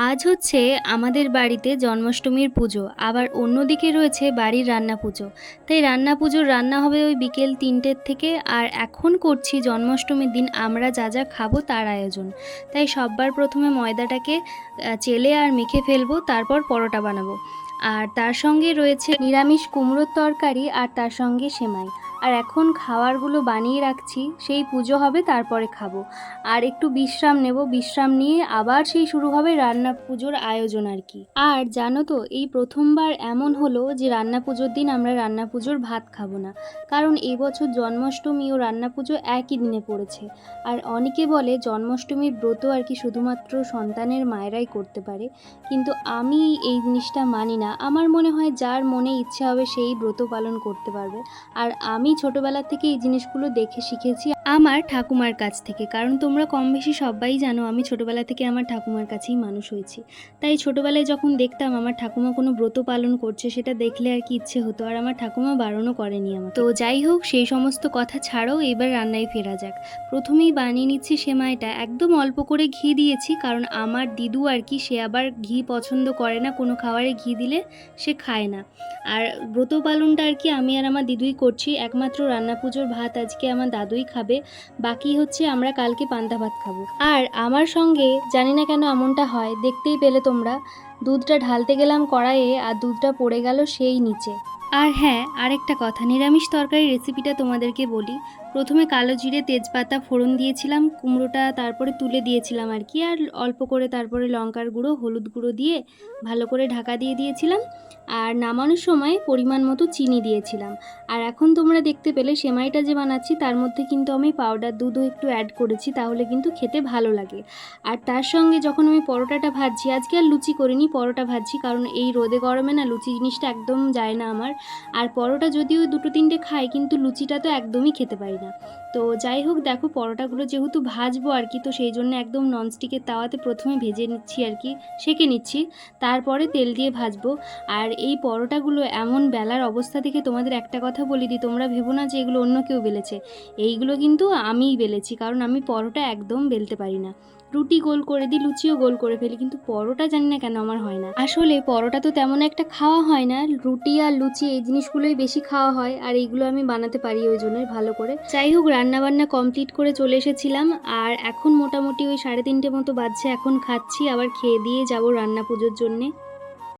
আজ হচ্ছে আমাদের বাড়িতে জন্মাষ্টমীর পুজো, আবার অন্যদিকে রয়েছে বাড়ির রান্না পুজো। তাই রান্না পুজোর রান্না হবে ওই বিকেল ৩টের থেকে। আর এখন করছি জন্মাষ্টমীর দিন আমরা যা যা খাবো তার আয়োজন। তাই সব্বার প্রথমে ময়দাটাকে চেলে আর মেখে ফেলবো, তারপর পরোটা বানাবো। আর তার সঙ্গে রয়েছে নিরামিষ কুমড়োর তরকারি, আর তার সঙ্গে সেমাই। আর এখন খাবারগুলো বানিয়ে রাখছি, সেই পুজো হবে তারপরে খাবো। আর একটু বিশ্রাম নেব, বিশ্রাম নিয়ে আবার সেই শুরু হবে রান্না পুজোর আয়োজন আর কি। আর জানো তো, এই প্রথমবার এমন হলো যে রান্না পুজোর দিন আমরা রান্না পুজোর ভাত খাবো না। কারণ এবছর জন্মাষ্টমী ও রান্না পুজো একই দিনে পড়েছে। আর অনেকে বলে জন্মাষ্টমীর ব্রত আর কি শুধুমাত্র সন্তানের মায়েরাই করতে পারে, কিন্তু আমি এই জিনিসটা মানি না। আমার মনে হয় যার মনে ইচ্ছে হবে সেই ব্রত পালন করতে পারবে। আর আমি ছোটবেলা থেকে এই জিনিসগুলো দেখে শিখেছি আমার ঠাকুমার কাছ থেকে। কারণ তোমরা কম বেশি সবাই জানো আমি ছোটবেলা থেকে আমার ঠাকুমার কাছেই মানুষ হয়েছি। তাই ছোটবেলায় যখন দেখতাম আমার ঠাকুমা কোনো ব্রত পালন করছে, সেটা দেখলে আর কি ইচ্ছে হতো। আর আমার ঠাকুমা বারণও করেনি আমাকে। তো যাই হোক, সেই সমস্ত কথা ছাড়াও এবার রান্নায় ফেরা যাক। প্রথমেই বানিয়ে নিচ্ছি সেমাইটা। একদম অল্প করে ঘি দিয়েছি, কারণ আমার দিদু আর কি, সে আবার ঘি পছন্দ করে না, কোনো খাবারে ঘি দিলে সে খায় না। আর ব্রত পালনটা আর কি আমি আর আমার দিদুই করছি। একমাত্র রান্না পুজোর ভাত আজকে আমার দাদুই খাবে, বাকি হচ্ছে আমরা কালকে পান্তা ভাত খাবো। আর আমার সঙ্গে জানি না কেন এমনটা হয়, দেখতেই পেলে তোমরা, দুধটা ঢালতে গেলাম কড়াইয়ে আর দুধটা পড়ে গেল সেই নিচে। আর হ্যাঁ, আরেকটা কথা, নিরামিষ তরকারি রেসিপিটা তোমাদেরকে বলি। প্রথমে কালো জিরে তেজপাতা ফোড়ন দিয়েছিলাম, কুমড়োটা তারপরে তুলে দিয়েছিলাম আর কি। আর অল্প করে তারপরে লঙ্কার গুঁড়ো হলুদ গুঁড়ো দিয়ে ভালো করে ঢাকা দিয়ে দিয়েছিলাম। আর নামানোর সময় পরিমাণ মতো চিনি দিয়েছিলাম। আর এখন তোমরা দেখতে পেলে সেমাইটা যে বানাচ্ছি তার মধ্যে কিন্তু আমি পাউডার দুধও একটু অ্যাড করেছি, তাহলে কিন্তু খেতে ভালো লাগে। আর তার সঙ্গে যখন আমি পরোটাটা ভাজছি, আজকে আর লুচি করিনি, পরোটা ভাজছি, কারণ এই রোদে গরমে না লুচি জিনিসটা একদম যায় না আমার। আর পরোটা যদিও দুটো তিনটে খাই, কিন্তু লুচিটা তো একদমই খেতে পারি না। তো যাই হোক, দেখো পরোটাগুলো যেহেতু ভাজবো আর কি, তো সেই জন্য একদম ননস্টিকের তাওয়াতে প্রথমে ভেজে নিচ্ছি আর কি, সেঁকে নিচ্ছি, তারপরে তেল দিয়ে ভাজবো। আর এই পরোটাগুলো এমন বেলার অবস্থা দেখে তোমাদের একটা কথা বলে দিই, তোমরা ভেবো না যে এগুলো অন্য কেউ বেলেছে। এইগুলো কিন্তু আমিই বেলেছি, কারণ আমি পরোটা একদম বেলতে পারি না। রুটি গোল করে দিই, লুচিও গোল করে ফেলি, কিন্তু পরোটা জানি না কেন আমার হয় না। আসলে পরোটা তো তেমন একটা খাওয়া হয় না, রুটি আর লুচি এই জিনিসগুলোই বেশি খাওয়া হয়, আর এইগুলো আমি বানাতে পারি ওই জন্য ভালো করে। যাই হোক, রান্নাবান্না কমপ্লিট করে চলে এসেছিলাম। আর এখন মোটামুটি ওই 3:30 মতো বাজছে, এখন খাচ্ছি, আবার খেয়ে দিয়ে যাব রান্না পুজোর জন্যে।